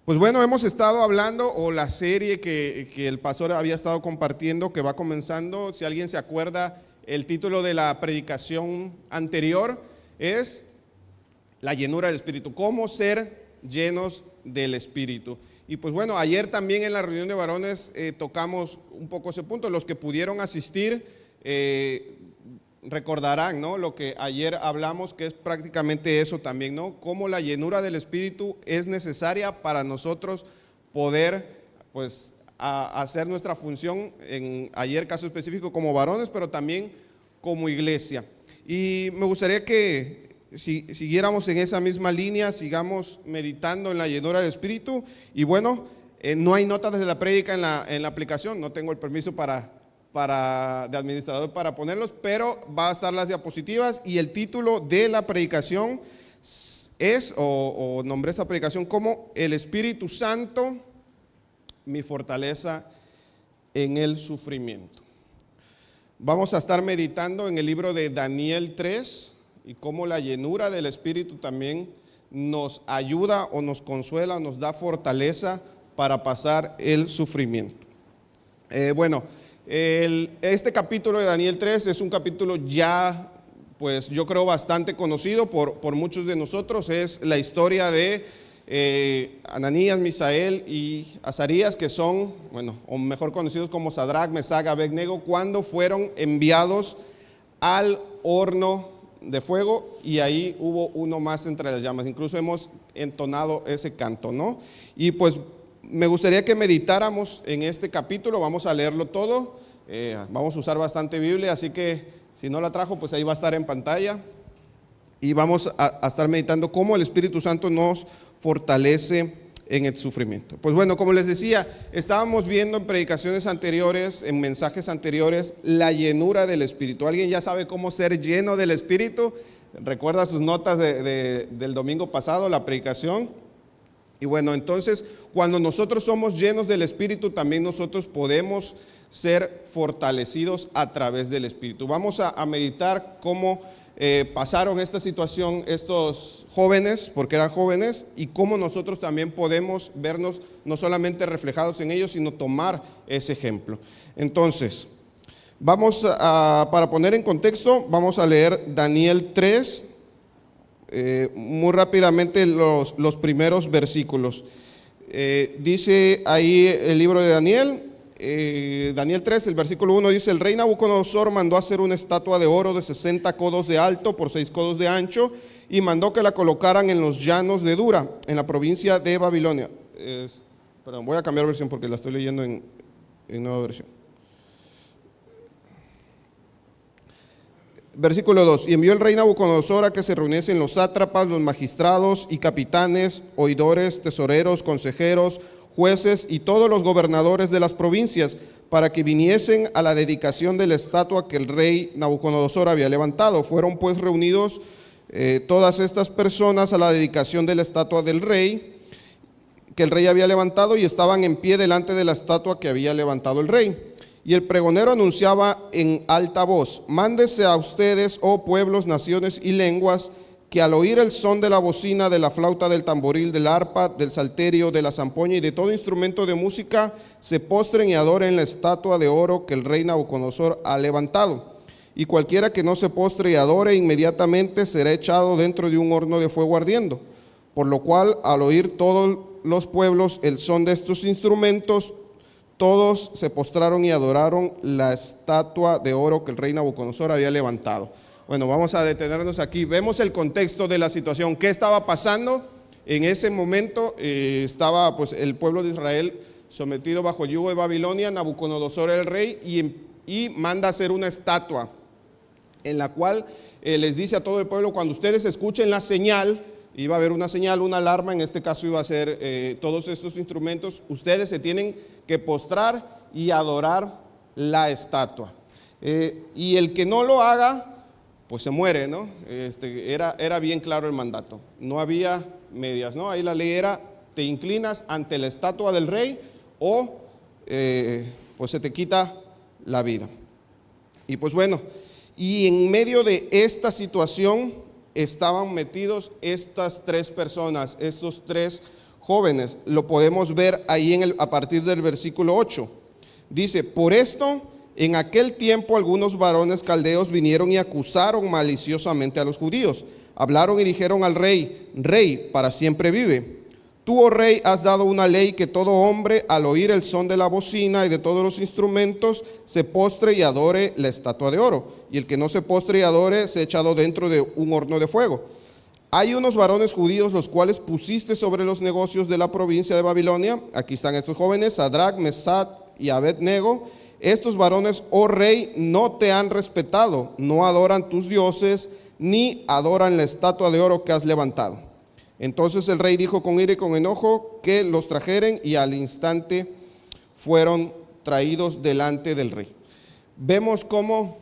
Pues bueno, hemos estado hablando, o la serie que el pastor había estado compartiendo, que va comenzando. Si alguien se acuerda, el título de la predicación anterior es la llenura del Espíritu, cómo ser llenos del Espíritu. Y pues bueno, ayer también en la reunión de varones tocamos un poco ese punto. Los que pudieron asistir recordarán, ¿no?, lo que ayer hablamos, que es prácticamente eso también, ¿no?, cómo la llenura del Espíritu es necesaria para nosotros poder, pues, hacer nuestra función, en ayer caso específico como varones, pero también como iglesia. Y me gustaría que si siguiéramos en esa misma línea, sigamos meditando en la llenura del Espíritu. Y bueno, no hay notas de la prédica en la aplicación, no tengo el permiso de administrador para ponerlos, pero va a estar las diapositivas, y el título de la predicación es, o nombré esa predicación como el Espíritu Santo, mi fortaleza en el sufrimiento. Vamos a estar meditando en el libro de Daniel 3 y cómo la llenura del Espíritu también nos ayuda o nos consuela, nos da fortaleza para pasar el sufrimiento. Este capítulo de Daniel 3 es un capítulo ya, pues yo creo, bastante conocido por muchos de nosotros. Es la historia de Ananías, Misael y Azarías, que son, bueno, o mejor conocidos como Sadrach, Mesach, Abednego, cuando fueron enviados al horno de fuego, y ahí hubo uno más entre las llamas. Incluso hemos entonado ese canto, ¿no? Y pues me gustaría que meditáramos en este capítulo. Vamos a leerlo todo, vamos a usar bastante Biblia, así que si no la trajo, pues ahí va a estar en pantalla, y vamos a estar meditando cómo el Espíritu Santo nos fortalece en el sufrimiento. Pues bueno, como les decía, estábamos viendo en predicaciones anteriores, en mensajes anteriores, la llenura del Espíritu. ¿Alguien ya sabe cómo ser lleno del Espíritu? ¿Recuerda sus notas del domingo pasado, la predicación? Y bueno, entonces, cuando nosotros somos llenos del Espíritu, también nosotros podemos ser fortalecidos a través del Espíritu. Vamos a meditar cómo pasaron esta situación estos jóvenes, porque eran jóvenes, y cómo nosotros también podemos vernos no solamente reflejados en ellos, sino tomar ese ejemplo. Entonces, para poner en contexto, vamos a leer Daniel 3, muy rápidamente los primeros versículos. Dice ahí el libro de Daniel, Daniel 3, el versículo 1 dice: el rey Nabucodonosor mandó hacer una estatua de oro de 60 codos de alto por 6 codos de ancho, y mandó que la colocaran en los llanos de Dura, en la provincia de Babilonia. Perdón, voy a cambiar versión porque la estoy leyendo en nueva versión. Versículo 2: y envió el rey Nabucodonosor a que se reuniesen los sátrapas, los magistrados y capitanes, oidores, tesoreros, consejeros, jueces y todos los gobernadores de las provincias, para que viniesen a la dedicación de la estatua que el rey Nabucodonosor había levantado. Fueron pues reunidos todas estas personas a la dedicación de la estatua del rey, que el rey había levantado, y estaban en pie delante de la estatua que había levantado el rey. Y el pregonero anunciaba en alta voz: mándese a ustedes, oh pueblos, naciones y lenguas, que al oír el son de la bocina, de la flauta, del tamboril, del arpa, del salterio, de la zampoña y de todo instrumento de música, se postren y adoren la estatua de oro que el rey Nabucodonosor ha levantado. Y cualquiera que no se postre y adore, inmediatamente será echado dentro de un horno de fuego ardiendo. Por lo cual, al oír todos los pueblos el son de estos instrumentos, todos se postraron y adoraron la estatua de oro que el rey Nabucodonosor había levantado. Bueno, vamos a detenernos aquí. Vemos el contexto de la situación. ¿Qué estaba pasando? En ese momento estaba pues el pueblo de Israel sometido bajo el yugo de Babilonia. Nabucodonosor era el rey, y manda hacer una estatua en la cual les dice a todo el pueblo: cuando ustedes escuchen la señal, iba a haber una señal, una alarma, en este caso iba a ser todos estos instrumentos, ustedes se tienen que postrar y adorar la estatua. Y el que no lo haga, pues se muere, ¿no? Era bien claro el mandato, no había medias, ¿no? Ahí la ley era: te inclinas ante la estatua del rey o pues se te quita la vida. Y pues bueno, y en medio de esta situación estaban metidos estas tres personas, estos tres jóvenes. Lo podemos ver ahí a partir del versículo 8. Dice: por esto, en aquel tiempo algunos varones caldeos vinieron y acusaron maliciosamente a los judíos. Hablaron y dijeron al rey: Rey, para siempre vive. Tú, oh rey, has dado una ley que todo hombre, al oír el son de la bocina y de todos los instrumentos, se postre y adore la estatua de oro. Y el que no se postre y adore, se ha echado dentro de un horno de fuego. Hay unos varones judíos, los cuales pusiste sobre los negocios de la provincia de Babilonia. Aquí están estos jóvenes, Sadrach, Mesach y Abed-nego. Estos varones, oh rey, no te han respetado, no adoran tus dioses, ni adoran la estatua de oro que has levantado. Entonces el rey dijo con ira y con enojo que los trajeren, y al instante fueron traídos delante del rey. Vemos cómo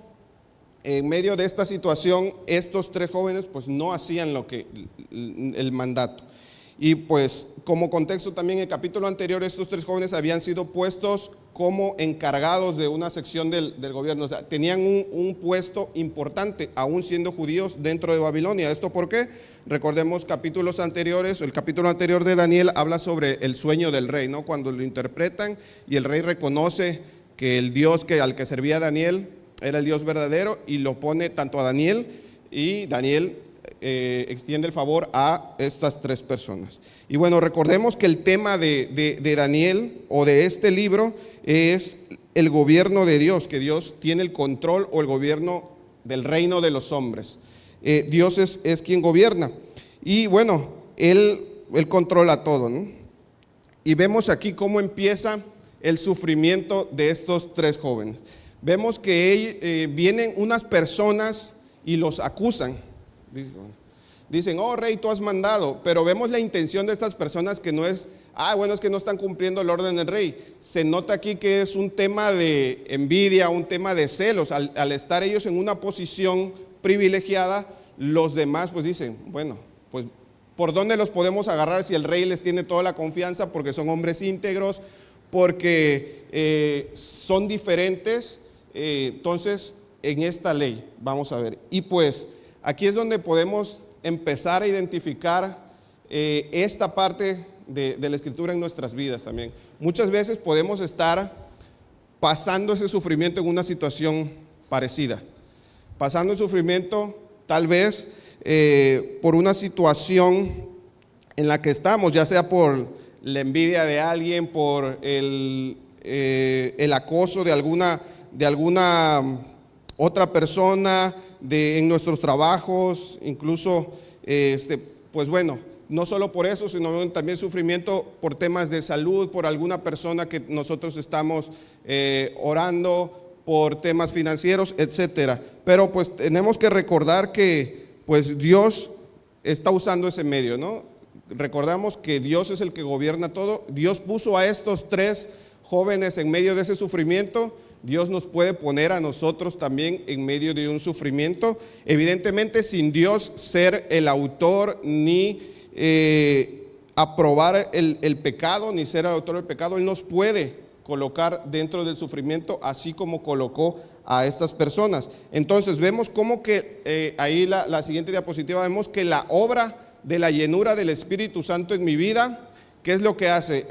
en medio de esta situación estos tres jóvenes pues no hacían lo que el mandato. Y pues como contexto también, en el capítulo anterior estos tres jóvenes habían sido puestos como encargados de una sección del gobierno. O sea, tenían un puesto importante, aún siendo judíos, dentro de Babilonia. ¿Esto por qué? Recordemos capítulos anteriores. El capítulo anterior de Daniel habla sobre el sueño del rey, ¿no? Cuando lo interpretan y el rey reconoce que el Dios al que servía Daniel era el Dios verdadero, y lo pone tanto a Daniel, y Daniel extiende el favor a estas tres personas. Y bueno, recordemos que el tema de Daniel, o de este libro, es el gobierno de Dios, que Dios tiene el control o el gobierno del reino de los hombres. Dios es quien gobierna, y bueno, Él controla todo, ¿no? Y vemos aquí cómo empieza el sufrimiento de estos tres jóvenes. Vemos que vienen unas personas y los acusan. Dicen: oh rey, tú has mandado. Pero vemos la intención de estas personas, que no es: es que no están cumpliendo el orden del rey. Se nota aquí que es un tema de envidia, un tema de celos. Al estar ellos en una posición privilegiada, los demás pues dicen: bueno, pues ¿por dónde los podemos agarrar si el rey les tiene toda la confianza? Porque son hombres íntegros, porque son diferentes. Entonces, en esta ley, vamos a ver. Y pues aquí es donde podemos empezar a identificar esta parte de la Escritura en nuestras vidas también. Muchas veces podemos estar pasando ese sufrimiento en una situación parecida, pasando el sufrimiento tal vez por una situación en la que estamos, ya sea por la envidia de alguien, por el acoso de alguna otra persona, en nuestros trabajos, incluso, pues bueno, no solo por eso, sino también sufrimiento por temas de salud, por alguna persona que nosotros estamos orando, por temas financieros, etcétera. Pero pues tenemos que recordar que pues Dios está usando ese medio, ¿no? Recordamos que Dios es el que gobierna todo. Dios puso a estos tres jóvenes en medio de ese sufrimiento. Dios nos puede poner a nosotros también en medio de un sufrimiento, evidentemente sin Dios ser el autor ni aprobar el pecado, ni ser el autor del pecado. Él nos puede colocar dentro del sufrimiento, así como colocó a estas personas. Entonces vemos cómo que ahí la siguiente diapositiva, vemos que la obra de la llenura del Espíritu Santo en mi vida, ¿qué es lo que hace?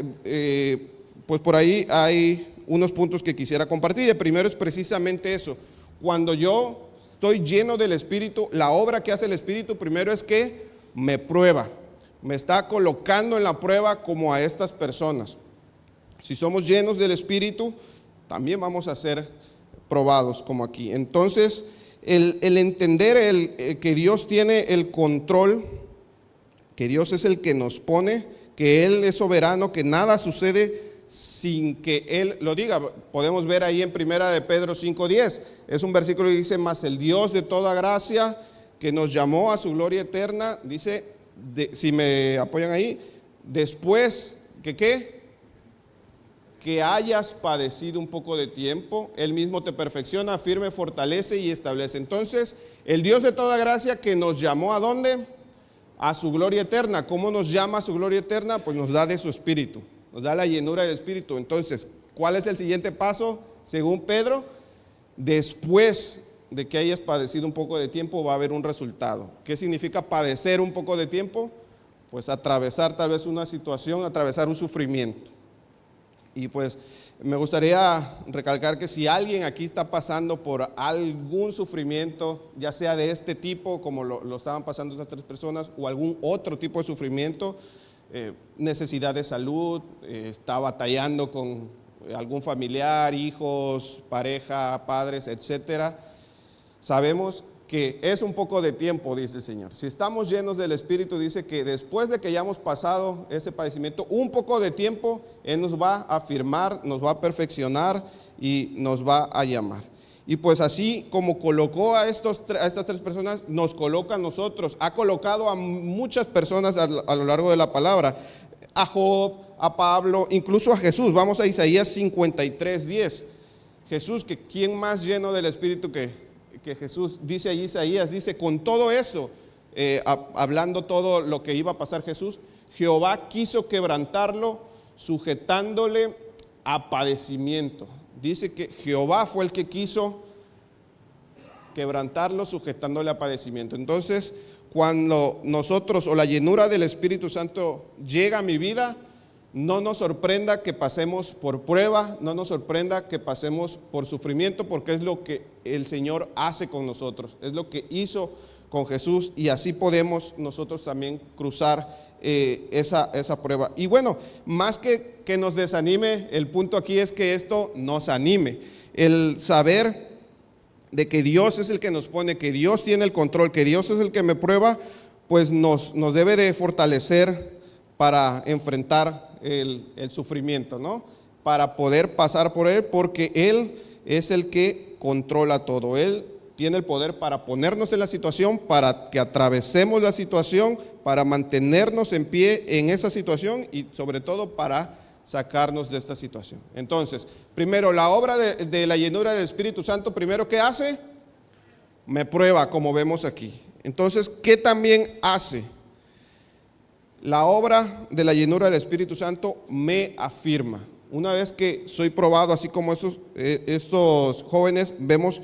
Pues por ahí hay unos puntos que quisiera compartir. El primero es precisamente eso: cuando yo estoy lleno del Espíritu, la obra que hace el Espíritu primero es que me prueba, me está colocando en la prueba, como a estas personas. Si somos llenos del Espíritu, también vamos a ser probados como aquí. Entonces el entender que Dios tiene el control, que Dios es el que nos pone, que Él es soberano, que nada sucede sin que Él lo diga. Podemos ver ahí en primera de Pedro 5:10, es un versículo que dice: mas el Dios de toda gracia, que nos llamó a su gloria eterna, dice, si me apoyan ahí, después que hayas padecido un poco de tiempo, Él mismo te perfecciona, firme, fortalece y establece. Entonces, el Dios de toda gracia, que nos llamó ¿a dónde? A su gloria eterna. ¿Cómo nos llama a su gloria eterna? Pues nos da de su Espíritu, nos da la llenura del Espíritu. Entonces, ¿cuál es el siguiente paso? Según Pedro, después de que hayas padecido un poco de tiempo, va a haber un resultado. ¿Qué significa padecer un poco de tiempo? pues atravesar tal vez una situación, atravesar un sufrimiento. Y pues me gustaría recalcar que si alguien aquí está pasando por algún sufrimiento, ya sea de este tipo, como lo estaban pasando esas 3 personas, o algún otro tipo de sufrimiento, necesidad de salud, está batallando con algún familiar, hijos, pareja, padres, etcétera, sabemos que es un poco de tiempo, dice el Señor. Si estamos llenos del Espíritu, dice que después de que hayamos pasado ese padecimiento, un poco de tiempo, Él nos va a afirmar, nos va a perfeccionar y nos va a llamar. Y pues así como colocó a estas 3 personas, nos coloca a nosotros. Ha colocado a muchas personas a lo largo de la palabra. A Job, a Pablo, incluso a Jesús. Vamos a Isaías 53:10. Jesús, que ¿quién más lleno del Espíritu que Jesús? Dice allí Isaías, dice, con todo eso, hablando todo lo que iba a pasar Jesús, Jehová quiso quebrantarlo, sujetándole a padecimiento. Dice que Jehová fue el que quiso quebrantarlo, sujetándole a padecimiento. Entonces, cuando nosotros o la llenura del Espíritu Santo llega a mi vida, no nos sorprenda que pasemos por prueba, no nos sorprenda que pasemos por sufrimiento, porque es lo que el Señor hace con nosotros, es lo que hizo con Jesús, y así podemos nosotros también cruzar esa prueba. Y bueno, más que nos desanime, el punto aquí es que esto nos anime. El saber de que Dios es el que nos pone, que Dios tiene el control, que Dios es el que me prueba, pues nos debe de fortalecer para enfrentar el sufrimiento, ¿no? Para poder pasar por él, porque Él es el que controla todo. Él tiene el poder para ponernos en la situación, para que atravesemos la situación, para mantenernos en pie en esa situación y sobre todo para sacarnos de esta situación. Entonces, primero, la obra de la llenura del Espíritu Santo, primero, ¿qué hace? Me prueba, como vemos aquí. Entonces, ¿qué también hace? La obra de la llenura del Espíritu Santo me afirma. Una vez que soy probado, así como estos jóvenes, vemos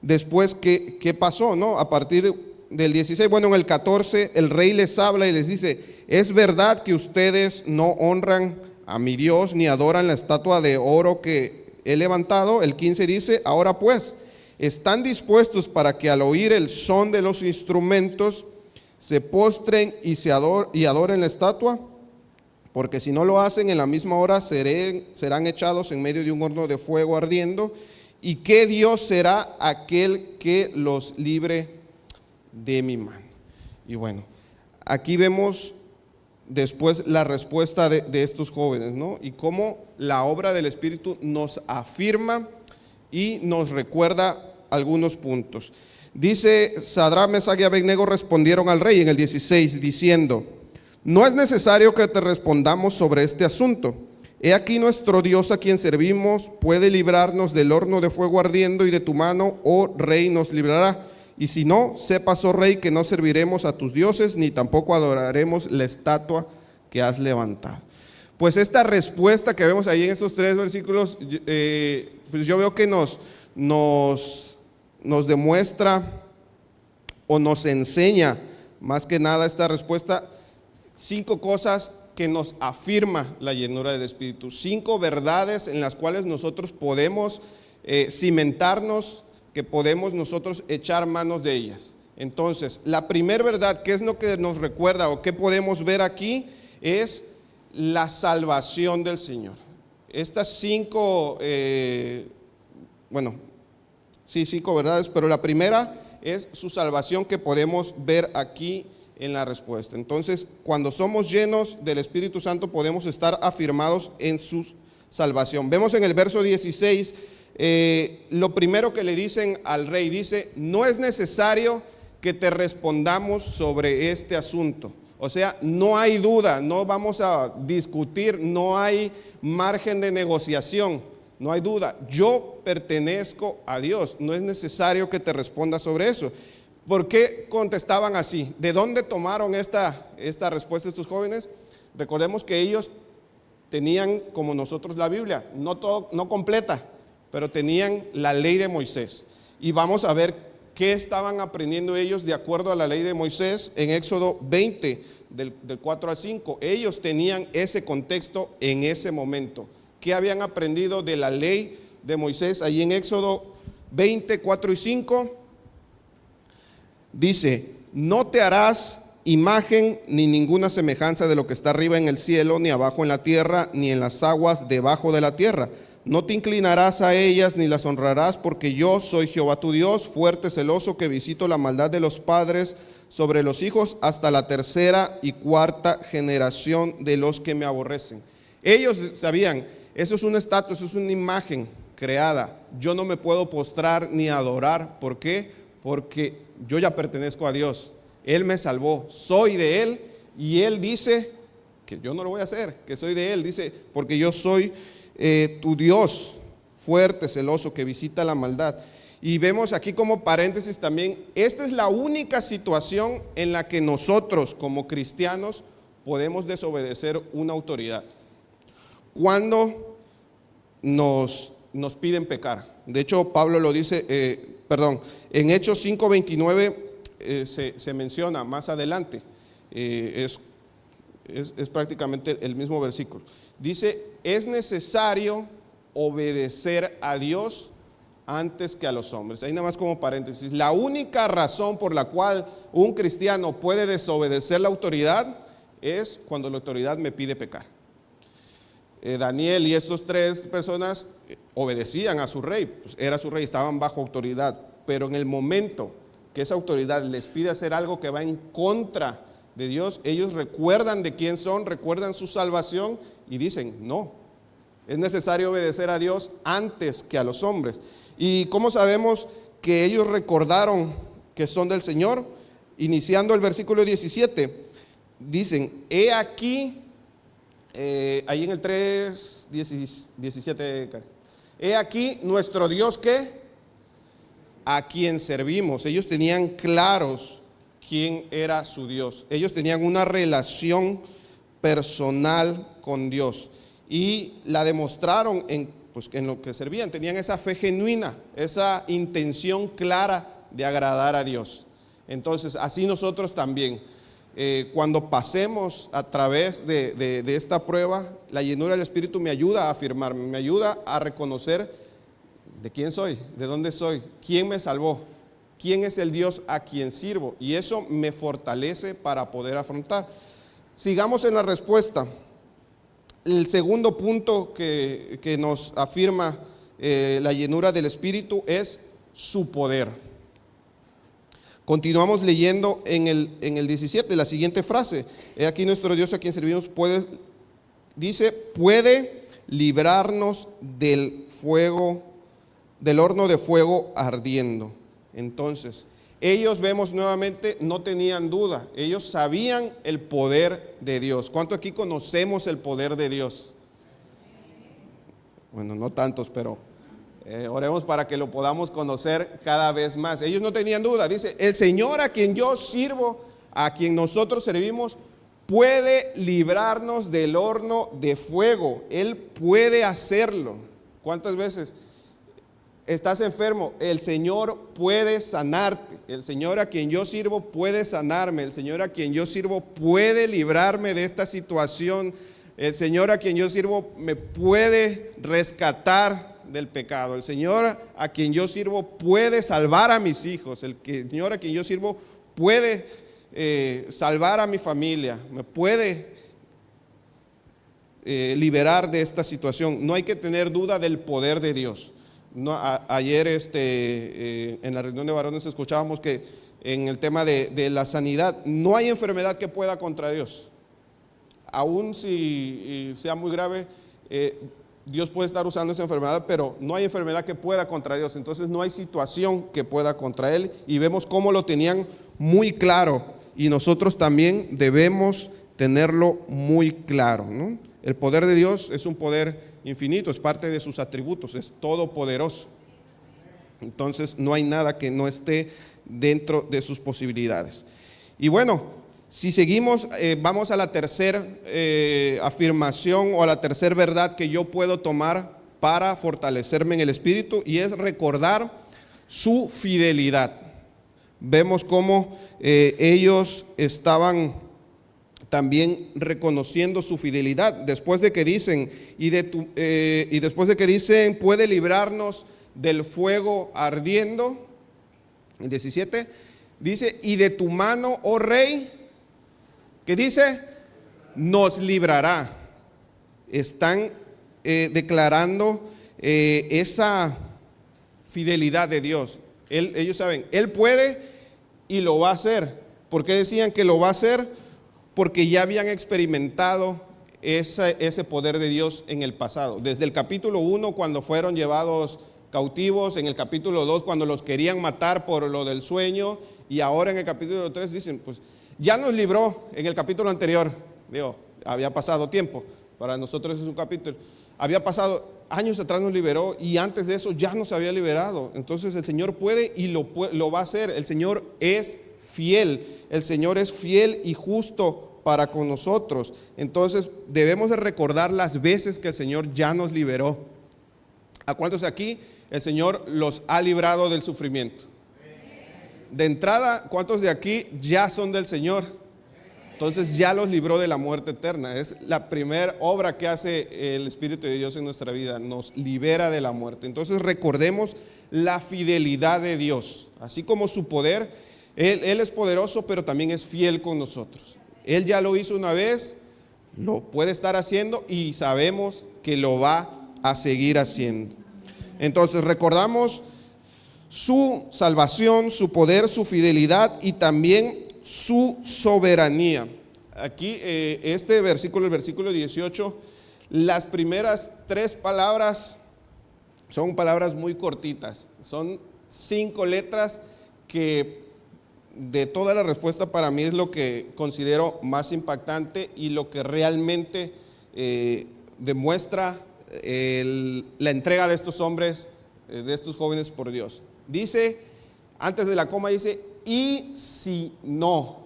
después qué pasó, ¿no? A partir del 16, bueno, en el 14, el rey les habla y les dice, es verdad que ustedes no honran a mi Dios ni adoran la estatua de oro que he levantado. El 15 dice, ahora pues, ¿están dispuestos para que al oír el son de los instrumentos se postren y adoren la estatua? Porque si no lo hacen, en la misma hora serán echados en medio de un horno de fuego ardiendo. ¿Y qué Dios será aquel que los libre de mi mano? Y bueno, aquí vemos después la respuesta de estos jóvenes, ¿no? Y cómo la obra del Espíritu nos afirma y nos recuerda algunos puntos. Dice, Sadrach, Mesach y Abednego respondieron al rey en el 16 diciendo, no es necesario que te respondamos sobre este asunto. He aquí nuestro Dios a quien servimos puede librarnos del horno de fuego ardiendo, y de tu mano, oh rey, nos librará. Y si no, sepas, oh rey, que no serviremos a tus dioses, ni tampoco adoraremos la estatua que has levantado. Pues esta respuesta que vemos ahí en estos 3 versículos, pues yo veo que nos demuestra o nos enseña más que nada esta respuesta 5 cosas que nos afirma la llenura del Espíritu, 5 verdades en las cuales nosotros podemos cimentarnos, que podemos nosotros echar manos de ellas. Entonces, la primera verdad, ¿qué es lo que nos recuerda o qué podemos ver aquí? Es la salvación del Señor. Estas 5, 5 verdades, pero la primera es su salvación, que podemos ver aquí en la respuesta. Entonces, cuando somos llenos del Espíritu Santo, podemos estar afirmados en su salvación. Vemos en el verso 16, lo primero que le dicen al rey, dice, no es necesario que te respondamos sobre este asunto. O sea, no hay duda, no vamos a discutir, no hay margen de negociación, no hay duda. Yo pertenezco a Dios, no es necesario que te responda sobre eso. ¿Por qué contestaban así? ¿De dónde tomaron esta respuesta estos jóvenes? Recordemos que ellos tenían, como nosotros, la Biblia, no completa, pero tenían la ley de Moisés. Y vamos a ver qué estaban aprendiendo ellos de acuerdo a la ley de Moisés en Éxodo 20, del 4 al 5. Ellos tenían ese contexto en ese momento. ¿Qué habían aprendido de la ley de Moisés? Allí en Éxodo 20, 4 y 5, dice: no te harás imagen ni ninguna semejanza de lo que está arriba en el cielo, ni abajo en la tierra, ni en las aguas debajo de la tierra. No te inclinarás a ellas ni las honrarás, porque yo soy Jehová tu Dios, fuerte, celoso, que visito la maldad de los padres sobre los hijos hasta la tercera y cuarta generación de los que me aborrecen. Ellos sabían, eso es un estatus, eso es una imagen creada. Yo no me puedo postrar ni adorar. ¿Por qué? Porque yo ya pertenezco a Dios. Él me salvó, soy de Él, y Él dice que yo no lo voy a hacer, que soy de Él. Dice, porque yo soy tu Dios, fuerte, celoso, que visita la maldad. Y vemos aquí como paréntesis también, esta es la única situación en la que nosotros como cristianos podemos desobedecer una autoridad. Cuando nos piden pecar. De hecho, Pablo lo dice, en Hechos 5:29 se menciona más adelante, es prácticamente el mismo versículo. Dice, es necesario obedecer a Dios antes que a los hombres. Ahí nada más como paréntesis, la única razón por la cual un cristiano puede desobedecer la autoridad es cuando la autoridad me pide pecar. Daniel y estos tres personas obedecían a su rey, pues era su rey, estaban bajo autoridad, pero en el momento que esa autoridad les pide hacer algo que va en contra de Dios, ellos recuerdan de quién son, recuerdan su salvación y dicen, no, es necesario obedecer a Dios antes que a los hombres. ¿Y cómo sabemos que ellos recordaron que son del Señor? Iniciando el versículo 17, dicen, he aquí, ahí en el 3, 17, he aquí nuestro Dios que a quien servimos. Ellos tenían claros quién era su Dios. Ellos tenían una relación personal con Dios y la demostraron en lo que servían. Tenían esa fe genuina, esa intención clara de agradar a Dios. Entonces, así nosotros también, cuando pasemos a través de esta prueba, la llenura del Espíritu me ayuda a afirmarme, me ayuda a reconocer de quién soy, de dónde soy, quién me salvó, quién es el Dios a quien sirvo, y eso me fortalece para poder afrontar. Sigamos en la respuesta. El segundo punto que nos afirma la llenura del Espíritu es su poder. Continuamos leyendo en el 17, la siguiente frase. He aquí nuestro Dios a quien servimos puede librarnos del fuego, del horno de fuego ardiendo. Entonces, ellos, vemos nuevamente, no tenían duda, ellos sabían el poder de Dios. ¿Cuánto aquí conocemos el poder de Dios? Bueno, no tantos, pero oremos para que lo podamos conocer cada vez más. Ellos no tenían duda, dice, el Señor a quien yo sirvo, a quien nosotros servimos, puede librarnos del horno de fuego. Él puede hacerlo. ¿Cuántas veces estás enfermo? El Señor puede sanarte. El Señor a quien yo sirvo puede sanarme. El Señor a quien yo sirvo puede librarme de esta situación. El Señor a quien yo sirvo me puede rescatar del pecado. El Señor a quien yo sirvo puede salvar a mis hijos. El Señor a quien yo sirvo puede salvar a mi familia. Me puede liberar de esta situación. No hay que tener duda del poder de Dios. No, ayer en la reunión de varones escuchábamos que en el tema de la sanidad, no hay enfermedad que pueda contra Dios. Aún si sea muy grave, Dios puede estar usando esa enfermedad, pero no hay enfermedad que pueda contra Dios. Entonces no hay situación que pueda contra Él, y vemos cómo lo tenían muy claro, y nosotros también debemos tenerlo muy claro, ¿no? El poder de Dios es un poder infinito, es parte de sus atributos, es todopoderoso. Entonces no hay nada que no esté dentro de sus posibilidades. Y bueno, si seguimos, vamos a la tercera afirmación, o a la tercera verdad que yo puedo tomar para fortalecerme en el Espíritu, y es recordar su fidelidad. Vemos cómo ellos estaban también reconociendo su fidelidad. Después de que dicen, y después de que dicen, puede librarnos del fuego ardiendo, en 17, dice, y de tu mano, oh rey, ¿qué dice? Nos librará. Están declarando esa fidelidad de Dios. Ellos saben, Él puede y lo va a hacer. ¿Por qué decían que lo va a hacer? Porque ya habían experimentado ese poder de Dios en el pasado. Desde el capítulo 1, cuando fueron llevados cautivos, en el capítulo 2, cuando los querían matar por lo del sueño, y ahora en el capítulo 3 dicen, pues ya nos libró en el capítulo anterior. Digo, había pasado tiempo, para nosotros es un capítulo, había pasado años atrás, nos liberó, y antes de eso ya nos había liberado. Entonces el Señor puede y lo va a hacer. El Señor es fiel, el Señor es fiel y justo para con nosotros. Entonces debemos de recordar las veces que el Señor ya nos liberó. ¿A cuántos aquí el Señor los ha librado del sufrimiento? De entrada, ¿cuántos de aquí ya son del Señor? Entonces ya los libró de la muerte eterna. Es la primera obra que hace el Espíritu de Dios en nuestra vida, nos libera de la muerte. Entonces recordemos la fidelidad de Dios, así como su poder. Él es poderoso, pero también es fiel con nosotros. Él ya lo hizo una vez, lo puede estar haciendo y sabemos que lo va a seguir haciendo. Entonces recordamos su salvación, su poder, su fidelidad y también su soberanía. Aquí este versículo, el versículo 18, las primeras 3 palabras son palabras muy cortitas, son 5 letras que de toda la respuesta para mí es lo que considero más impactante y lo que realmente demuestra la entrega de estos hombres, de estos jóvenes por Dios. Dice, antes de la coma dice, y si no.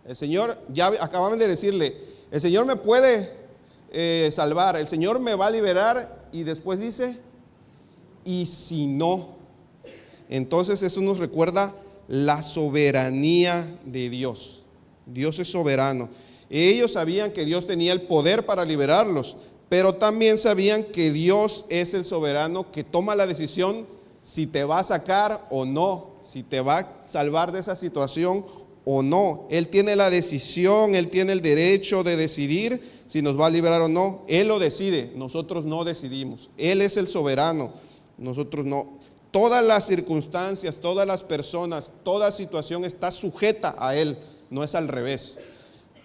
El Señor, ya acababan de decirle, el Señor me puede salvar, el Señor me va a liberar, y después dice, y si no. Entonces eso nos recuerda la soberanía de Dios. Dios es soberano. Ellos sabían que Dios tenía el poder para liberarlos, pero también sabían que Dios es el soberano que toma la decisión si te va a sacar o no, si te va a salvar de esa situación o no. Él tiene la decisión, Él tiene el derecho de decidir si nos va a liberar o no. Él lo decide, nosotros no decidimos. Él es el soberano, nosotros no. Todas las circunstancias, todas las personas, toda situación está sujeta a Él, no es al revés.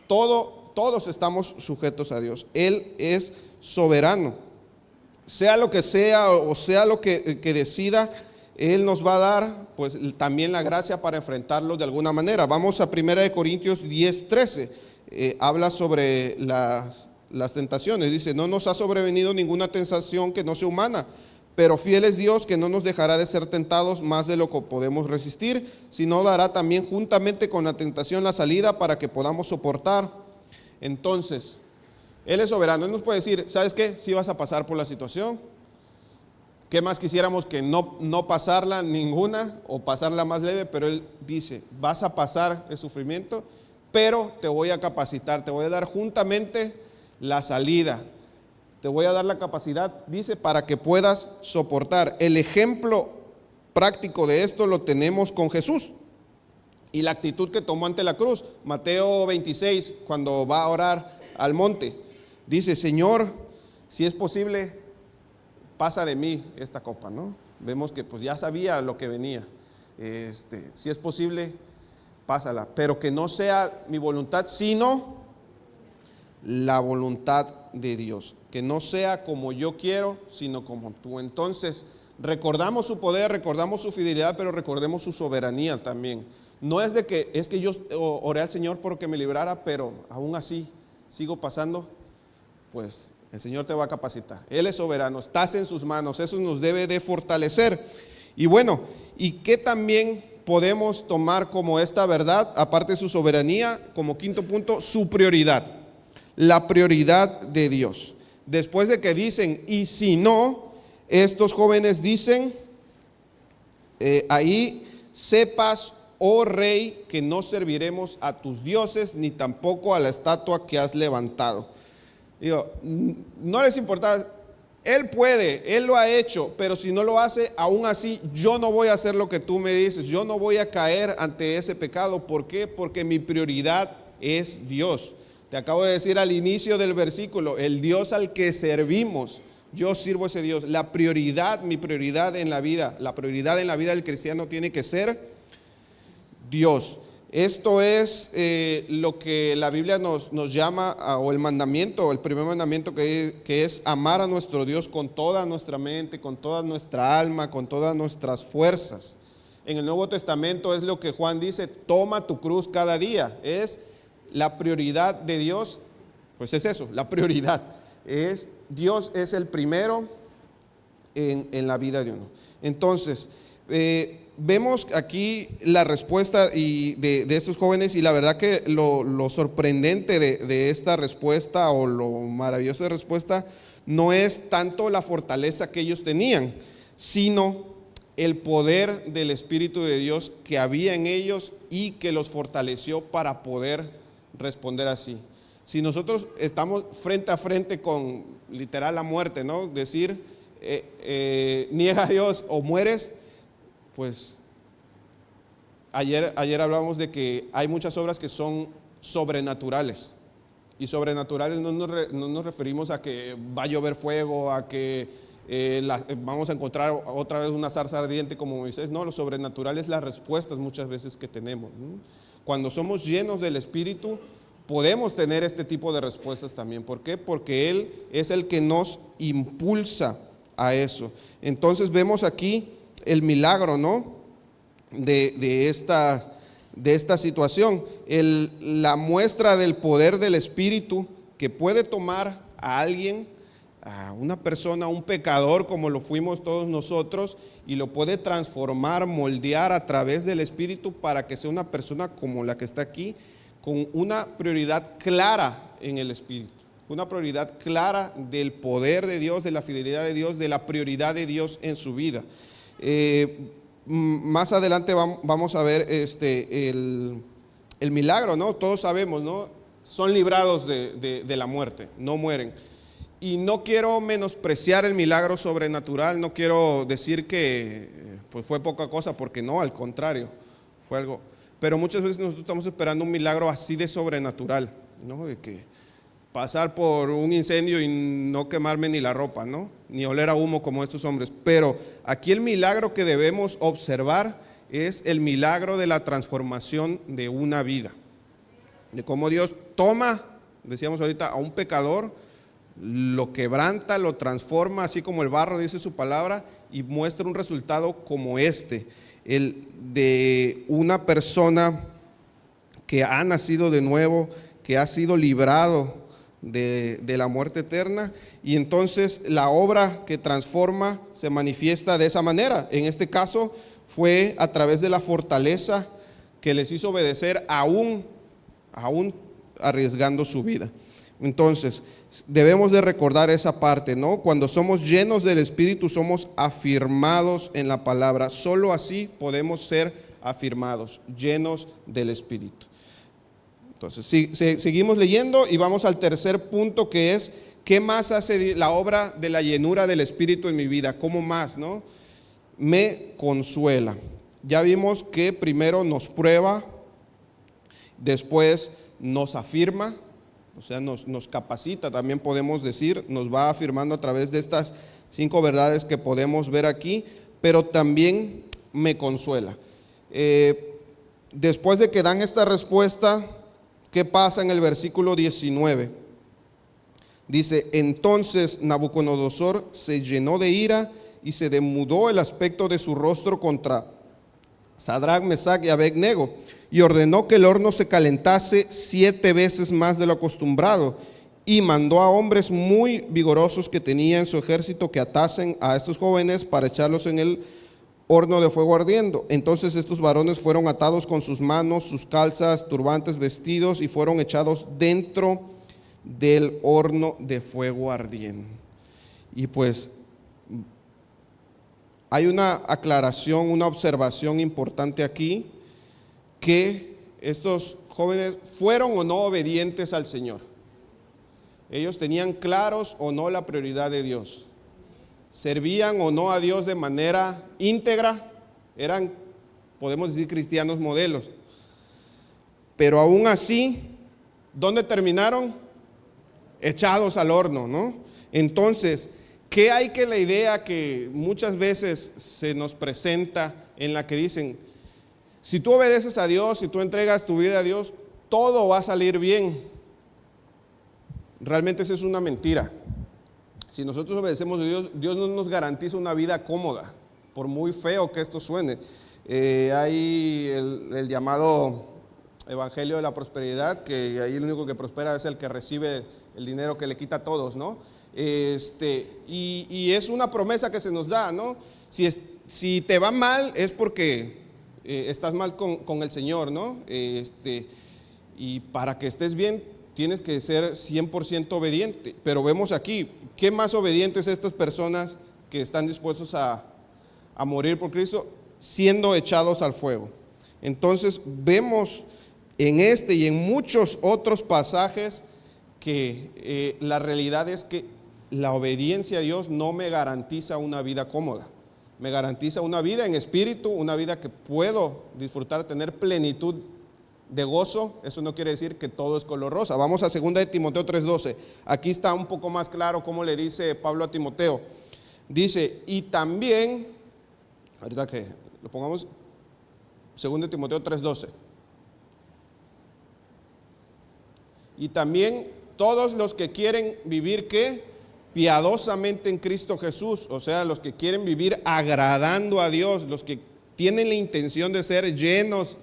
Todos estamos sujetos a Dios. Él es soberano. Sea lo que sea o sea lo que decida, Él nos va a dar pues también la gracia para enfrentarlo de alguna manera. Vamos a 1 Corintios 10:13. Habla sobre las tentaciones. Dice, no nos ha sobrevenido ninguna tentación que no sea humana, pero fiel es Dios, que no nos dejará de ser tentados más de lo que podemos resistir, sino dará también juntamente con la tentación la salida para que podamos soportar. Entonces, Él es soberano. Él nos puede decir, ¿sabes qué? Si vas a pasar por la situación, ¿qué más quisiéramos que no pasarla ninguna o pasarla más leve? Pero Él dice, vas a pasar el sufrimiento, pero te voy a capacitar, te voy a dar juntamente la salida. Te voy a dar la capacidad, dice, para que puedas soportar. El ejemplo práctico de esto lo tenemos con Jesús y la actitud que tomó ante la cruz. Mateo 26, cuando va a orar al monte, dice, Señor, si es posible, pasa de mí esta copa, ¿no? Vemos que pues ya sabía lo que venía. Si es posible, pásala, pero que no sea mi voluntad, sino la voluntad de Dios. Que no sea como yo quiero, sino como tú. Entonces, recordamos su poder, recordamos su fidelidad, pero recordemos su soberanía también. No es que yo oré al Señor porque me librara, pero aún así sigo pasando, pues el Señor te va a capacitar. Él es soberano, estás en sus manos, eso nos debe de fortalecer. Y bueno, ¿y qué también podemos tomar como esta verdad, aparte de su soberanía, como quinto punto, su prioridad? La prioridad de Dios. Después de que dicen, y si no, estos jóvenes dicen, ahí sepas, oh rey, que no serviremos a tus dioses, ni tampoco a la estatua que has levantado. Digo, no les importa, él puede, él lo ha hecho, pero si no lo hace, aún así yo no voy a hacer lo que tú me dices, yo no voy a caer ante ese pecado. ¿Por qué? Porque mi prioridad es Dios. Te acabo de decir al inicio del versículo, el Dios al que servimos, yo sirvo a ese Dios. La prioridad, mi prioridad en la vida, la prioridad en la vida del cristiano tiene que ser Dios. Esto es lo que la Biblia nos llama, o el mandamiento, el primer mandamiento que es amar a nuestro Dios con toda nuestra mente, con toda nuestra alma, con todas nuestras fuerzas. En el Nuevo Testamento es lo que Juan dice, toma tu cruz cada día. Es la prioridad de Dios, pues es eso, la prioridad. Dios es el primero en la vida de uno. Entonces, vemos aquí la respuesta de estos jóvenes, y la verdad que lo sorprendente de esta respuesta, o lo maravilloso de respuesta, no es tanto la fortaleza que ellos tenían, sino el poder del Espíritu de Dios que había en ellos y que los fortaleció para poder responder así. Si nosotros estamos frente a frente con literal la muerte, ¿no? Decir, niega a Dios o mueres, pues ayer hablábamos de que hay muchas obras que son sobrenaturales. Y sobrenaturales no nos referimos a que va a llover fuego, a que vamos a encontrar otra vez una zarza ardiente como Moisés. No, lo sobrenatural es las respuestas muchas veces que tenemos, ¿no? Cuando somos llenos del Espíritu, podemos tener este tipo de respuestas también. ¿Por qué? Porque Él es el que nos impulsa a eso. Entonces vemos aquí el milagro, ¿no? de esta situación, la muestra del poder del Espíritu que puede tomar a alguien, a una persona, a un pecador como lo fuimos todos nosotros, y lo puede transformar, moldear a través del Espíritu para que sea una persona como la que está aquí, con una prioridad clara en el Espíritu, una prioridad clara del poder de Dios, de la fidelidad de Dios, de la prioridad de Dios en su vida. Más adelante vamos a ver el milagro, ¿no? Todos sabemos, ¿no? Son librados de la muerte, no mueren. Y no quiero menospreciar el milagro sobrenatural, no quiero decir que pues fue poca cosa, porque no, al contrario, fue algo. Pero muchas veces nosotros estamos esperando un milagro así de sobrenatural, ¿no? De que pasar por un incendio y no quemarme ni la ropa, ¿no? Ni oler a humo como estos hombres. Pero aquí el milagro que debemos observar es el milagro de la transformación de una vida. De cómo Dios toma, decíamos ahorita, a un pecador, lo quebranta, lo transforma, así como el barro, dice su palabra, y muestra un resultado como el de una persona que ha nacido de nuevo, que ha sido librado de la muerte eterna, y entonces la obra que transforma se manifiesta de esa manera. En este caso fue a través de la fortaleza que les hizo obedecer aún arriesgando su vida. Entonces debemos de recordar esa parte, ¿no? Cuando somos llenos del Espíritu somos afirmados en la palabra. Solo así podemos ser afirmados, llenos del Espíritu. Entonces, seguimos leyendo y vamos al tercer punto, que es ¿qué más hace la obra de la llenura del Espíritu en mi vida? ¿Cómo más, no? Me consuela. Ya vimos que primero nos prueba, después nos afirma, o sea, nos capacita, también podemos decir, nos va afirmando a través de estas 5 verdades que podemos ver aquí, pero también me consuela. Después de que dan esta respuesta, ¿qué pasa en el versículo 19? Dice, entonces Nabucodonosor se llenó de ira y se demudó el aspecto de su rostro contra Sadrach, Mesach y Abed-nego, y ordenó que el horno se calentase 7 veces más de lo acostumbrado, y mandó a hombres muy vigorosos que tenía en su ejército que atasen a estos jóvenes para echarlos en el horno de fuego ardiendo. Entonces estos varones fueron atados con sus manos, sus calzas, turbantes, vestidos, y fueron echados dentro del horno de fuego ardiendo. Y pues hay una aclaración, una observación importante aquí, que estos jóvenes fueron o no obedientes al Señor. Ellos tenían claros o no la prioridad de Dios. Servían o no a Dios de manera íntegra. Eran, podemos decir, cristianos modelos. Pero aún así, ¿dónde terminaron? Echados al horno, ¿no? Entonces, ¿qué hay que la idea que muchas veces se nos presenta en la que dicen, si tú obedeces a Dios, si tú entregas tu vida a Dios, todo va a salir bien? Realmente esa es una mentira. Si nosotros obedecemos a Dios, Dios no nos garantiza una vida cómoda, por muy feo que esto suene. Hay el llamado evangelio de la prosperidad, que ahí el único que prospera es el que recibe el dinero que le quita a todos, ¿no? Y es una promesa que se nos da, ¿no? Si te va mal es porque estás mal con el Señor, ¿no? Y para que estés bien tienes que ser 100% obediente. Pero vemos aquí, ¿qué más obedientes estas personas que están dispuestos a morir por Cristo siendo echados al fuego? Entonces vemos en este y en muchos otros pasajes que la realidad es que la obediencia a Dios no me garantiza una vida cómoda. Me garantiza una vida en espíritu, una vida que puedo disfrutar, tener plenitud de gozo. Eso no quiere decir que todo es color rosa. Vamos a 2 de Timoteo 3:12. Aquí está un poco más claro cómo le dice Pablo a Timoteo. Dice, y también, ahorita que lo pongamos, 2 de Timoteo 3:12. Y también todos los que quieren vivir, ¿qué? Piadosamente en Cristo Jesús, o sea, los que quieren vivir agradando a Dios, los que tienen la intención de ser llenos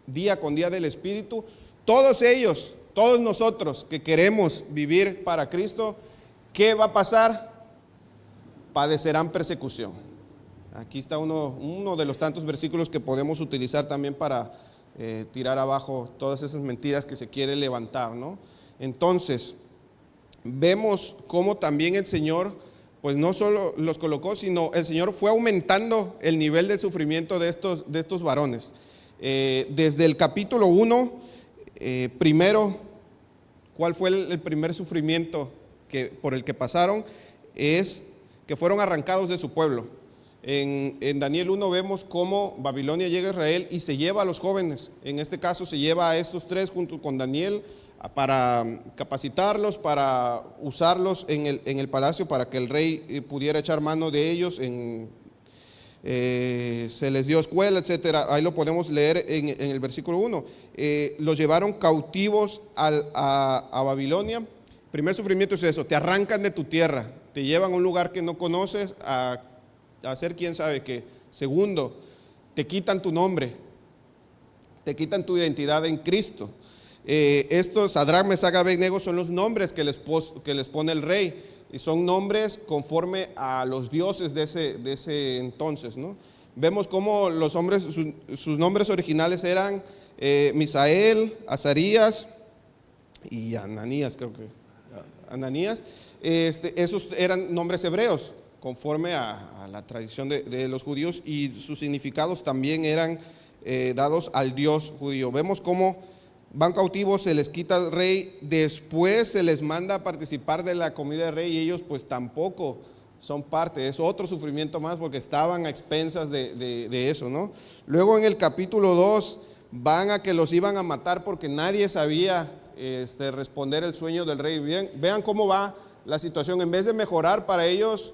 día con día del Espíritu, todos ellos, todos nosotros que queremos vivir para Cristo, ¿qué va a pasar? Padecerán persecución. Aquí está uno de los tantos versículos que podemos utilizar también para tirar abajo todas esas mentiras que se quiere levantar, ¿no? Entonces, vemos cómo también el Señor, pues no solo los colocó, sino el Señor fue aumentando el nivel de sufrimiento de estos varones. Desde el capítulo 1, primero, ¿cuál fue el primer sufrimiento por el que pasaron? Es que fueron arrancados de su pueblo. En Daniel 1 vemos cómo Babilonia llega a Israel y se lleva a los jóvenes. En este caso se lleva a estos tres junto con Daniel para capacitarlos, para usarlos en el palacio para que el rey pudiera echar mano de ellos. Se les dio escuela, etcétera. Ahí lo podemos leer en el versículo 1. Los llevaron cautivos a Babilonia. Primer sufrimiento es eso: te arrancan de tu tierra, te llevan a un lugar que no conoces a hacer quién sabe qué. Segundo, te quitan tu nombre, te quitan tu identidad en Cristo. Estos Sadrach, Mesach y Abednego son los nombres que les pone el rey, y son nombres conforme a los dioses de ese entonces, ¿no? Vemos cómo los hombres, sus nombres originales eran Misael, Azarías y Ananías, creo que Ananías. Esos eran nombres hebreos conforme a la tradición de los judíos, y sus significados también eran dados al Dios judío. Vemos cómo van cautivos, se les quita el rey, después se les manda a participar de la comida del rey y ellos pues tampoco son parte. Es otro sufrimiento más porque estaban a expensas de eso, ¿no? Luego en el capítulo 2 van a que los iban a matar porque nadie sabía responder el sueño del rey. Vean cómo va la situación. En vez de mejorar para ellos,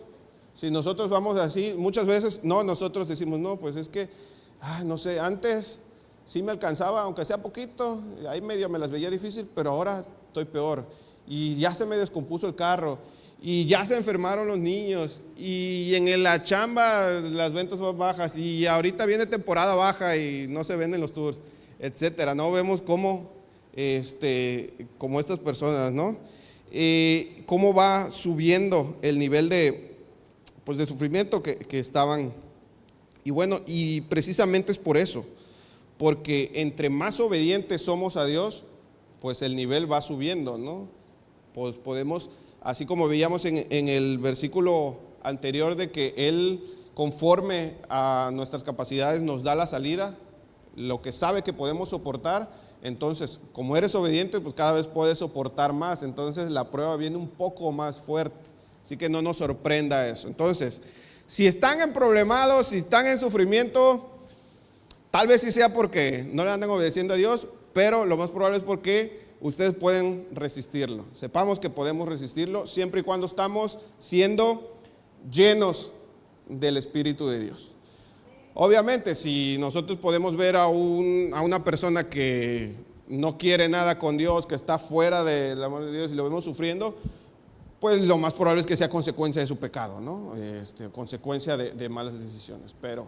si nosotros vamos así, muchas veces nosotros decimos, no, pues es que, no sé, antes sí me alcanzaba, aunque sea poquito, ahí medio me las veía difícil, pero ahora estoy peor. Y ya se me descompuso el carro, y ya se enfermaron los niños, y en la chamba las ventas van bajas, y ahorita viene temporada baja y no se venden los tours, etcétera, ¿no? Vemos cómo, como estas personas, ¿no? Cómo va subiendo el nivel de sufrimiento que estaban. Y bueno, y precisamente es por eso, porque entre más obedientes somos a Dios, pues el nivel va subiendo, ¿no? Pues podemos, así como veíamos en el versículo anterior, de que Él, conforme a nuestras capacidades, nos da la salida, lo que sabe que podemos soportar, entonces como eres obediente, pues cada vez puedes soportar más, entonces la prueba viene un poco más fuerte, así que no nos sorprenda eso. Entonces, si están en problemados, si están en sufrimiento, tal vez sí sea porque no le andan obedeciendo a Dios, pero lo más probable es porque ustedes pueden resistirlo. Sepamos que podemos resistirlo siempre y cuando estamos siendo llenos del Espíritu de Dios. Obviamente, si nosotros podemos ver a una persona que no quiere nada con Dios, que está fuera del amor de Dios y lo vemos sufriendo, pues lo más probable es que sea consecuencia de su pecado, ¿no? Consecuencia de malas decisiones. Pero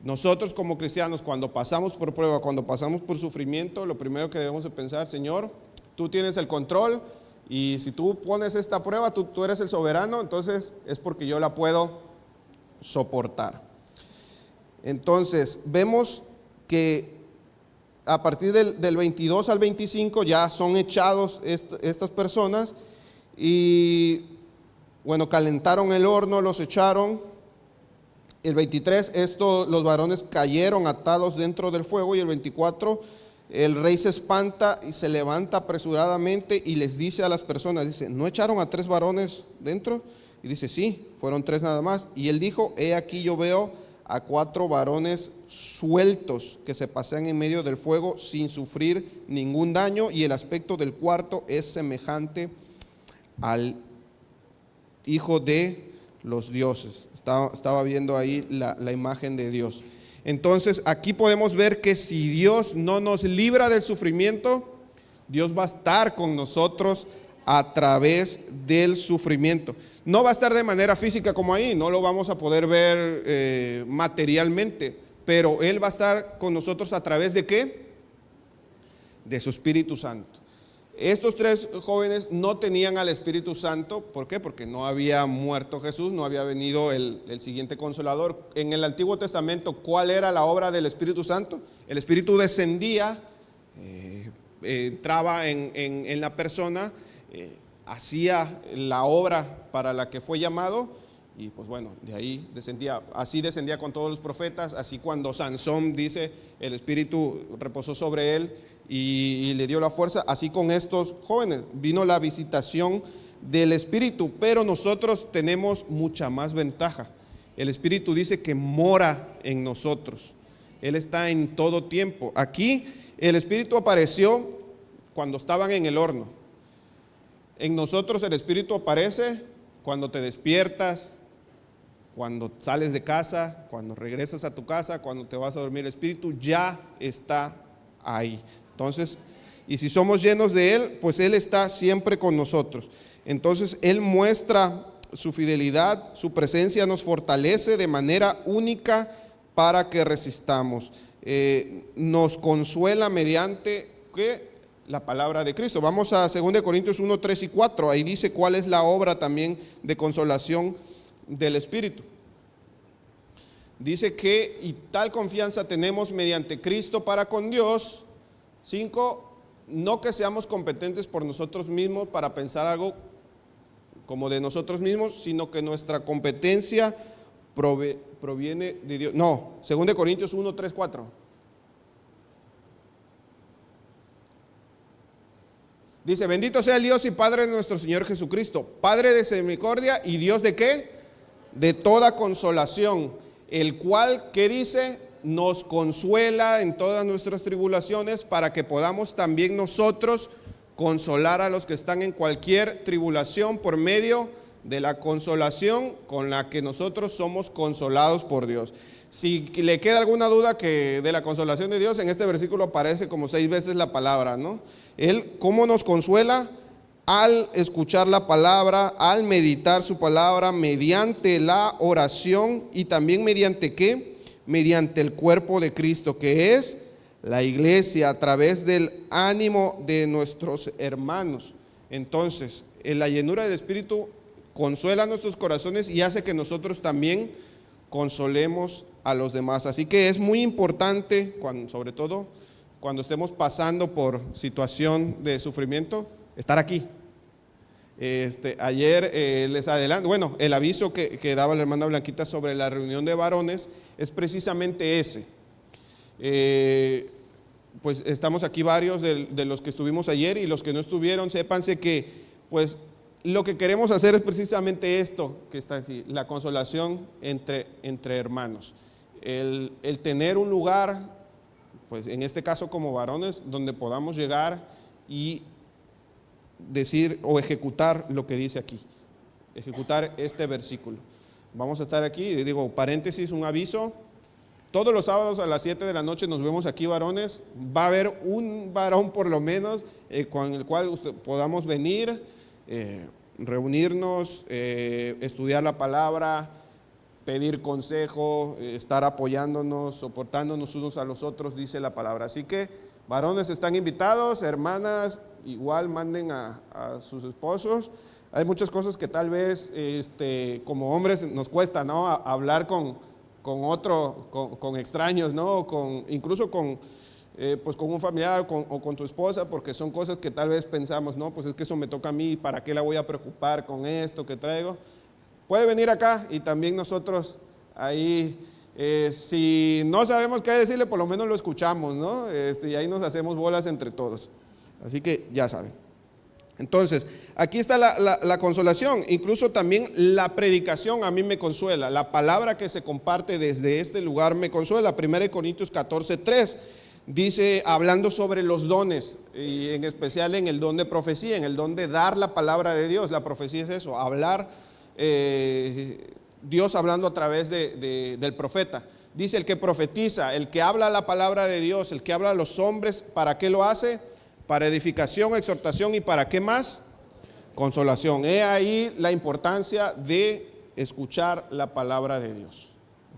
nosotros como cristianos, cuando pasamos por prueba, cuando pasamos por sufrimiento, lo primero que debemos de pensar: Señor, tú tienes el control, y si tú pones esta prueba, tú eres el soberano, entonces es porque yo la puedo soportar. Entonces vemos que a partir del 22 al 25 ya son echados estas personas, y bueno, calentaron el horno, los echaron. El 23, los varones cayeron atados dentro del fuego. Y el 24, el rey se espanta y se levanta apresuradamente y les dice a las personas, dice: ¿no echaron a 3 varones dentro? Y dice: sí, fueron 3 nada más. Y él dijo: he aquí yo veo a 4 varones sueltos que se pasean en medio del fuego sin sufrir ningún daño, y el aspecto del cuarto es semejante al Hijo de los dioses. Estaba viendo ahí la imagen de Dios. Entonces aquí podemos ver que si Dios no nos libra del sufrimiento, Dios va a estar con nosotros a través del sufrimiento. No va a estar de manera física como ahí, no lo vamos a poder ver materialmente, pero Él va a estar con nosotros a través de ¿qué? De su Espíritu Santo. Estos 3 jóvenes no tenían al Espíritu Santo. ¿Por qué? Porque no había muerto Jesús, no había venido el siguiente Consolador. En el Antiguo Testamento, ¿cuál era la obra del Espíritu Santo? El Espíritu descendía, entraba en la persona, hacía la obra para la que fue llamado, y pues bueno, de ahí descendía. Así descendía con todos los profetas. Así cuando Sansón, dice, el Espíritu reposó sobre él y le dio la fuerza, así con estos jóvenes vino la visitación del Espíritu. Pero nosotros tenemos mucha más ventaja. El Espíritu dice que mora en nosotros, Él está en todo tiempo. Aquí el Espíritu apareció cuando estaban en el horno. En nosotros el Espíritu aparece cuando te despiertas, cuando sales de casa, cuando regresas a tu casa, cuando te vas a dormir. El Espíritu ya está ahí. Entonces, y si somos llenos de Él, pues Él está siempre con nosotros. Entonces Él muestra su fidelidad, su presencia nos fortalece de manera única para que resistamos. Nos consuela mediante ¿qué? La palabra de Cristo. Vamos a 2 Corintios 1, 3 y 4. Ahí dice cuál es la obra también de consolación del Espíritu. Dice que y tal confianza tenemos mediante Cristo para con Dios. 5, no que seamos competentes por nosotros mismos para pensar algo como de nosotros mismos, sino que nuestra competencia proviene de Dios. No, 2 Corintios 1, 3, 4. Dice: bendito sea el Dios y Padre de nuestro Señor Jesucristo, Padre de misericordia y Dios de ¿qué? De toda consolación, el cual, ¿qué dice? Nos consuela en todas nuestras tribulaciones, para que podamos también nosotros consolar a los que están en cualquier tribulación por medio de la consolación con la que nosotros somos consolados por Dios. Si le queda alguna duda que de la consolación de Dios, en este versículo aparece como 6 veces la palabra, ¿no? Él, ¿cómo nos consuela? Al escuchar la palabra, al meditar su palabra, mediante la oración, y también mediante ¿qué? Mediante el cuerpo de Cristo, que es la iglesia, a través del ánimo de nuestros hermanos. Entonces, en la llenura del Espíritu consuela nuestros corazones y hace que nosotros también consolemos a los demás. Así que es muy importante, sobre todo cuando estemos pasando por situación de sufrimiento, estar aquí. Ayer les adelanto, bueno, el aviso que daba la hermana Blanquita sobre la reunión de varones es precisamente ese. Pues estamos aquí varios de los que estuvimos ayer, y los que no estuvieron, sépanse que pues lo que queremos hacer es precisamente esto que está aquí, la consolación entre hermanos. El tener un lugar, pues en este caso como varones, donde podamos llegar y decir o ejecutar lo que dice aquí, ejecutar este versículo. Vamos a estar aquí, digo, paréntesis, un aviso. Todos los sábados a las 7 de la noche nos vemos aquí, varones. Va a haber un varón por lo menos con el cual podamos venir, reunirnos, estudiar la palabra, pedir consejo, estar apoyándonos, soportándonos unos a los otros, dice la palabra. Así que varones están invitados, hermanas igual manden a sus esposos. Hay muchas cosas que tal vez como hombres nos cuesta, ¿no? Hablar con extraños, ¿no? Incluso con un familiar o con tu esposa, porque son cosas que tal vez pensamos, no, pues es que eso me toca a mí, ¿para qué la voy a preocupar con esto que traigo? Puede venir acá y también nosotros ahí, si no sabemos qué decirle, por lo menos lo escuchamos, ¿no? Y ahí nos hacemos bolas entre todos. Así que ya saben. Entonces, aquí está la consolación. Incluso también la predicación a mí me consuela. La palabra que se comparte desde este lugar me consuela. 1 Corintios 14:3 dice, hablando sobre los dones, y en especial en el don de profecía, en el don de dar la palabra de Dios. La profecía es eso, hablar, Dios hablando a través del profeta. Dice, el que profetiza, el que habla la palabra de Dios, el que habla a los hombres, ¿para qué lo hace? Para edificación, exhortación, y ¿para qué más? Consolación. He ahí la importancia de escuchar la palabra de Dios.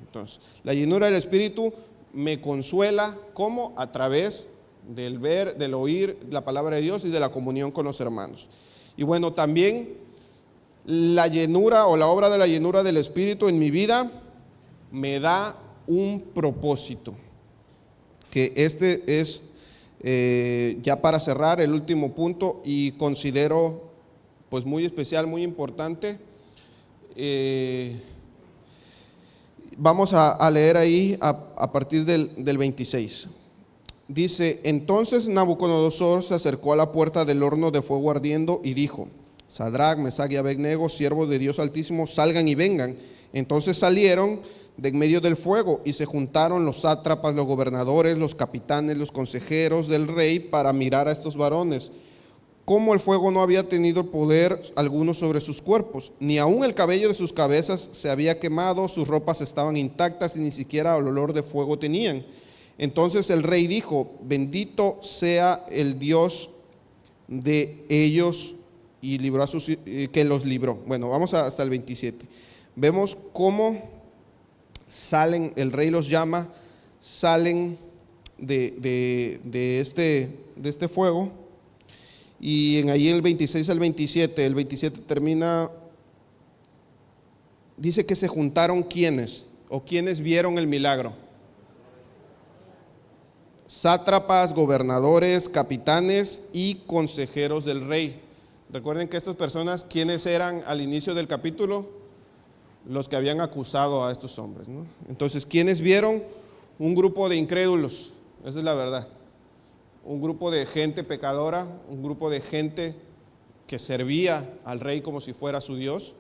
Entonces, la llenura del Espíritu me consuela, ¿cómo? A través del ver, del oír la palabra de Dios y de la comunión con los hermanos. Y bueno, también la llenura o la obra de la llenura del Espíritu en mi vida me da un propósito, que este es ya para cerrar el último punto, y considero pues muy especial, muy importante. Vamos a leer ahí a partir del 26. Dice, entonces Nabucodonosor se acercó a la puerta del horno de fuego ardiendo y dijo, Sadrac, Mesac y Abednego, siervos de Dios Altísimo, salgan y vengan. Entonces salieron de en medio del fuego, y se juntaron los sátrapas, los gobernadores, los capitanes, los consejeros del rey para mirar a estos varones. Como el fuego no había tenido poder alguno sobre sus cuerpos, ni aun el cabello de sus cabezas se había quemado, sus ropas estaban intactas y ni siquiera el olor de fuego tenían. Entonces el rey dijo, bendito sea el Dios de ellos, y libró a sus, que los libró. Bueno, vamos hasta el 27. Vemos cómo salen, el rey los llama, salen de este fuego, y en ahí el 26 al 27, el 27 termina, dice que se juntaron ¿quiénes? O ¿quiénes vieron el milagro? Sátrapas, gobernadores, capitanes y consejeros del rey. Recuerden que estas personas, ¿quiénes eran al inicio del capítulo? Los que habían acusado a estos hombres, ¿no? Entonces, ¿quiénes vieron? Un grupo de incrédulos, esa es la verdad. Un grupo de gente pecadora, un grupo de gente que servía al rey como si fuera su Dios,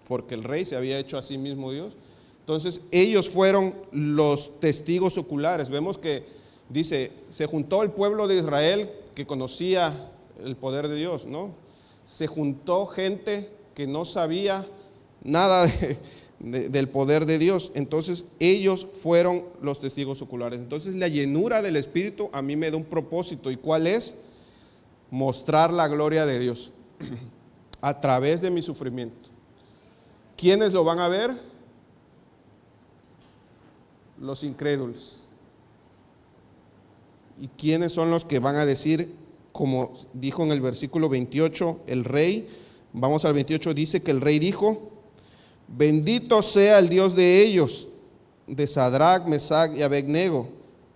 porque el rey se había hecho a sí mismo Dios. Entonces, ellos fueron los testigos oculares. Vemos que dice, se juntó el pueblo de Israel que conocía el poder de Dios, ¿no? Se juntó gente que no sabía nada del poder de Dios. Entonces ellos fueron los testigos oculares. Entonces la llenura del Espíritu a mí me da un propósito. ¿Y cuál es? Mostrar la gloria de Dios a través de mi sufrimiento. ¿Quiénes lo van a ver? Los incrédulos. ¿Y quiénes son los que van a decir, como dijo en el versículo 28 el rey? Vamos al 28, dice que el rey dijo, bendito sea el Dios de ellos, de Sadrac, Mesac y Abednego,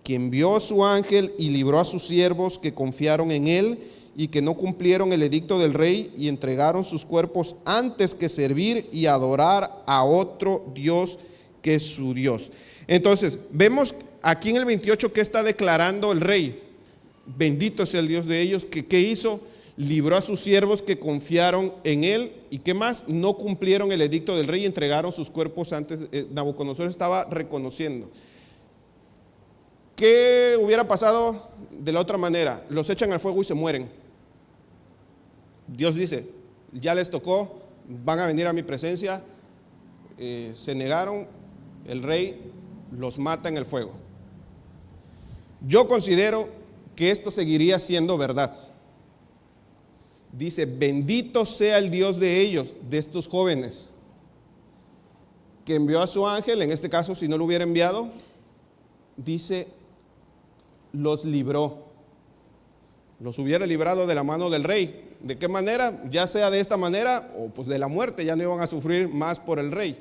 quien envió a su ángel y libró a sus siervos que confiaron en él y que no cumplieron el edicto del rey y entregaron sus cuerpos antes que servir y adorar a otro Dios que su Dios. Entonces, vemos aquí en el 28 que está declarando el rey. Bendito sea el Dios de ellos, que ¿qué hizo? Libró a sus siervos que confiaron en él. ¿Y qué más? No cumplieron el edicto del rey y entregaron sus cuerpos antes. Nabucodonosor estaba reconociendo. ¿Qué hubiera pasado de la otra manera? Los echan al fuego y se mueren. Dios dice, ya les tocó, van a venir a mi presencia. Se negaron, el rey los mata en el fuego. Yo considero que esto seguiría siendo verdad. Dice, bendito sea el Dios de ellos, de estos jóvenes, que envió a su ángel. En este caso, si no lo hubiera enviado, dice, los libró, los hubiera librado de la mano del rey. ¿De qué manera? Ya sea de esta manera o pues de la muerte, ya no iban a sufrir más por el rey.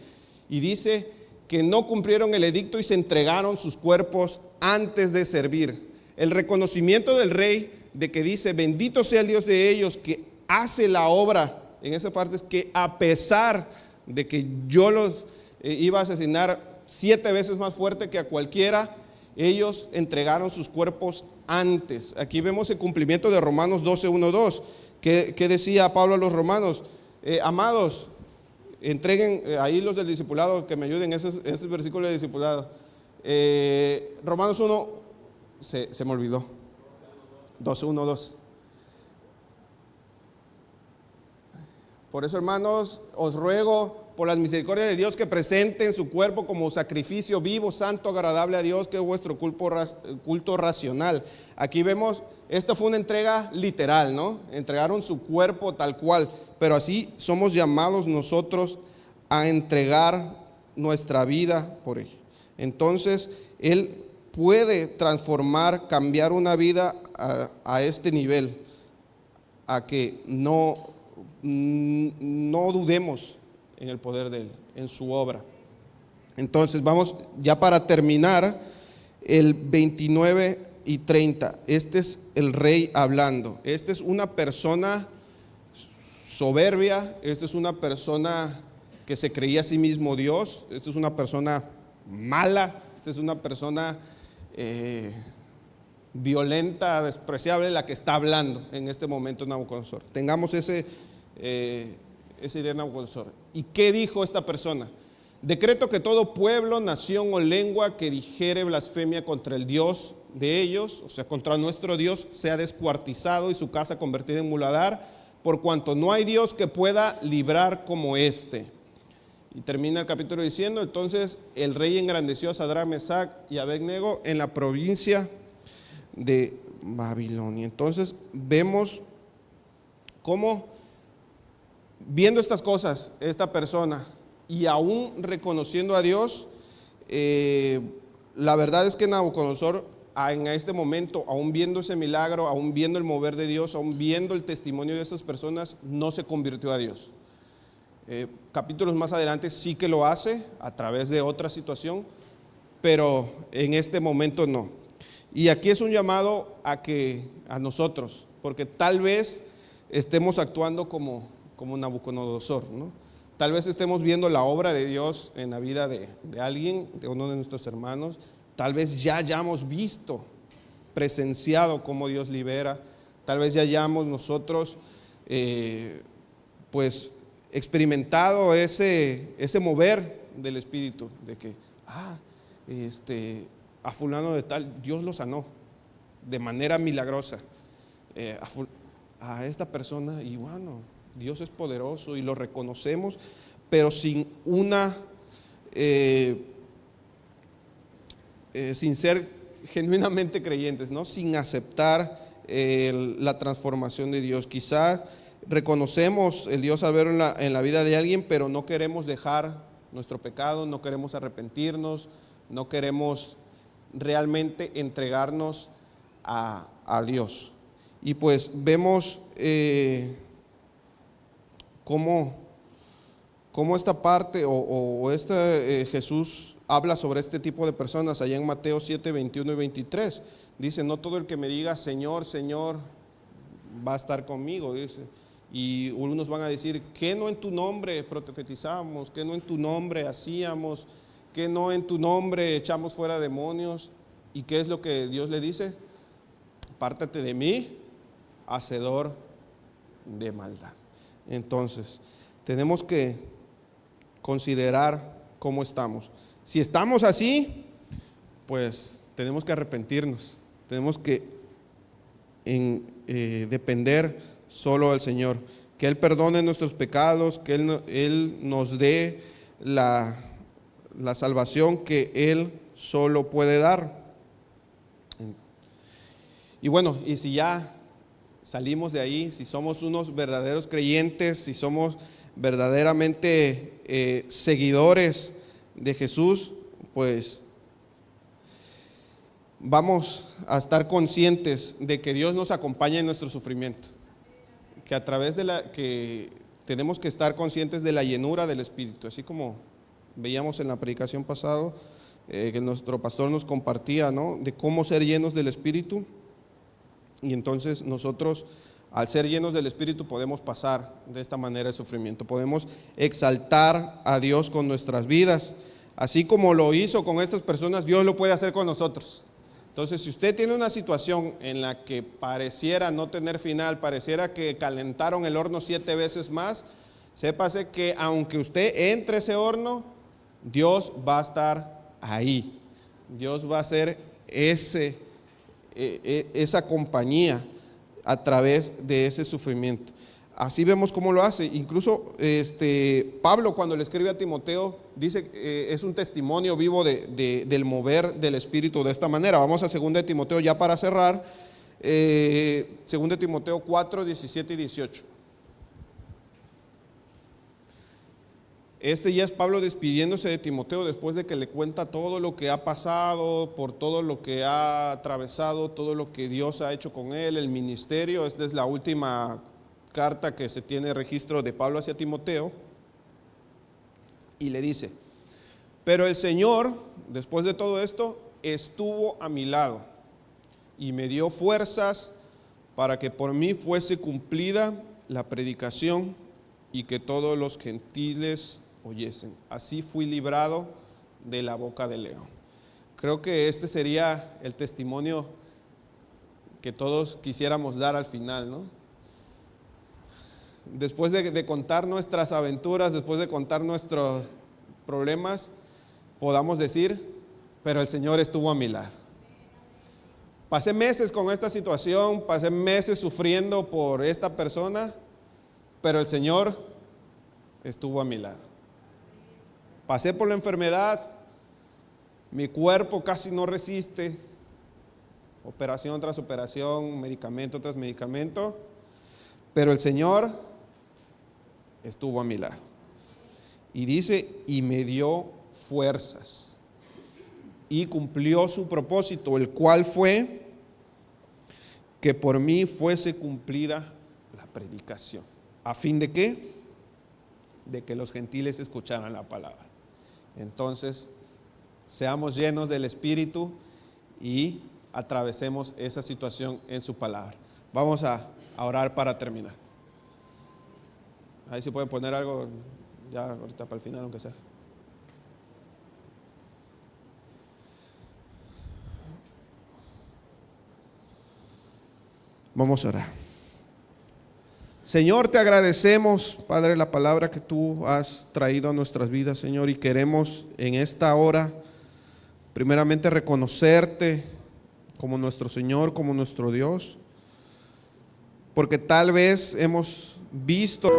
Y dice que no cumplieron el edicto y se entregaron sus cuerpos antes de servir. El reconocimiento del rey de que dice, bendito sea el Dios de ellos, que hace la obra, en esa parte es que a pesar de que yo los iba a asesinar 7 veces más fuerte que a cualquiera, ellos entregaron sus cuerpos antes. Aquí vemos el cumplimiento de Romanos 12, 1, 2, que decía Pablo a los romanos, amados, entreguen, ahí los del discipulado que me ayuden, ese versículo de discipulado. Romanos 1, se me olvidó, 12, 1, 2. Por eso, hermanos, os ruego por las misericordias de Dios que presenten su cuerpo como sacrificio vivo, santo, agradable a Dios, que es vuestro culto racional. Aquí vemos, esta fue una entrega literal, ¿no? Entregaron su cuerpo tal cual, pero así somos llamados nosotros a entregar nuestra vida por Él. Entonces, Él puede transformar, cambiar una vida a este nivel, a que no dudemos en el poder de Él, en su obra. Entonces vamos ya para terminar el 29 y 30. Este es el rey hablando. Esta es una persona soberbia, esta es una persona que se creía a sí mismo Dios, esta es una persona mala, esta es una persona violenta, despreciable, la que está hablando en este momento Nabucodonosor. Tengamos esa idea de Nabucodonosor. ¿Y qué dijo esta persona? Decreto que todo pueblo, nación o lengua que dijere blasfemia contra el Dios de ellos, o sea, contra nuestro Dios, sea descuartizado y su casa convertida en muladar, por cuanto no hay Dios que pueda librar como este. Y termina el capítulo diciendo, entonces el rey engrandeció a Sadrach, Mesach y Abednego en la provincia de Babilonia. Entonces vemos cómo, viendo estas cosas, esta persona, y aún reconociendo a Dios, la verdad es que Nabucodonosor en este momento, aún viendo ese milagro, aún viendo el mover de Dios, aún viendo el testimonio de estas personas, no se convirtió a Dios. Capítulos más adelante sí que lo hace a través de otra situación, pero en este momento no. Y aquí es un llamado a nosotros, porque tal vez estemos actuando como Nabucodonosor, ¿no? Tal vez estemos viendo la obra de Dios en la vida de alguien, de uno de nuestros hermanos. Tal vez ya hayamos visto, presenciado cómo Dios libera. Tal vez ya hayamos nosotros pues experimentado ese mover del Espíritu, de que a fulano de tal Dios lo sanó de manera milagrosa, a esta persona, y bueno, Dios es poderoso y lo reconocemos, pero sin sin ser genuinamente creyentes, ¿no? Sin aceptar la transformación de Dios. Quizás reconocemos el Dios al verlo en la vida de alguien, pero no queremos dejar nuestro pecado, no queremos arrepentirnos, no queremos realmente entregarnos a Dios. Y pues vemos cómo esta parte Jesús habla sobre este tipo de personas allá en Mateo 7, 21 y 23. Dice, no todo el que me diga Señor, Señor va a estar conmigo, dice. Y unos van a decir, ¿qué no en tu nombre profetizábamos? ¿Qué no en tu nombre hacíamos? ¿Que no en tu nombre echamos fuera demonios? ¿Y qué es lo que Dios le dice? Apártate de mí, hacedor de maldad. Entonces, tenemos que considerar cómo estamos. Si estamos así, pues tenemos que arrepentirnos, tenemos que depender solo del Señor, que Él perdone nuestros pecados, que Él nos dé la salvación que Él solo puede dar. Y bueno, y si ya salimos de ahí, si somos unos verdaderos creyentes, si somos verdaderamente seguidores de Jesús, pues vamos a estar conscientes de que Dios nos acompaña en nuestro sufrimiento, que a través que tenemos que estar conscientes de la llenura del Espíritu, así como veíamos en la predicación pasada, que nuestro pastor nos compartía, ¿no?, de cómo ser llenos del Espíritu. Y entonces nosotros, al ser llenos del Espíritu, podemos pasar de esta manera el sufrimiento, podemos exaltar a Dios con nuestras vidas, así como lo hizo con estas personas, Dios lo puede hacer con nosotros. Entonces, si usted tiene una situación en la que pareciera no tener final, pareciera que calentaron el horno 7 veces más, sépase que aunque usted entre a ese horno, Dios va a estar ahí, Dios va a ser esa compañía a través de ese sufrimiento. Así vemos cómo lo hace. Incluso Pablo, cuando le escribe a Timoteo, dice es un testimonio vivo del mover del Espíritu de esta manera. Vamos a 2 de Timoteo ya para cerrar, 2 de Timoteo 4, 17 y 18. Ya es Pablo despidiéndose de Timoteo después de que le cuenta todo lo que ha pasado, por todo lo que ha atravesado, todo lo que Dios ha hecho con él, el ministerio. Esta es la última carta que se tiene registro de Pablo hacia Timoteo. Y le dice: pero el Señor, después de todo esto, estuvo a mi lado y me dio fuerzas para que por mí fuese cumplida la predicación y que todos los gentiles oyesen. Así fui librado de la boca del león. Creo que este sería el testimonio que todos quisiéramos dar al final, ¿no? Después de contar nuestras aventuras, después de contar nuestros problemas, podamos decir: pero el Señor estuvo a mi lado. Pasé meses con esta situación, pasé meses sufriendo por esta persona, pero el Señor estuvo a mi lado. Pasé por la enfermedad, mi cuerpo casi no resiste, operación tras operación, medicamento tras medicamento, pero el Señor estuvo a mi lado. Y dice: y me dio fuerzas, y cumplió su propósito, el cual fue que por mí fuese cumplida la predicación. ¿A fin de qué? De que los gentiles escucharan la palabra. Entonces, seamos llenos del Espíritu y atravesemos esa situación en su palabra. Vamos a orar para terminar. Ahí se puede poner algo ya ahorita para el final, aunque sea. Vamos a orar. Señor, te agradecemos, Padre, la palabra que tú has traído a nuestras vidas, Señor, y queremos en esta hora primeramente reconocerte como nuestro Señor, como nuestro Dios, porque tal vez hemos visto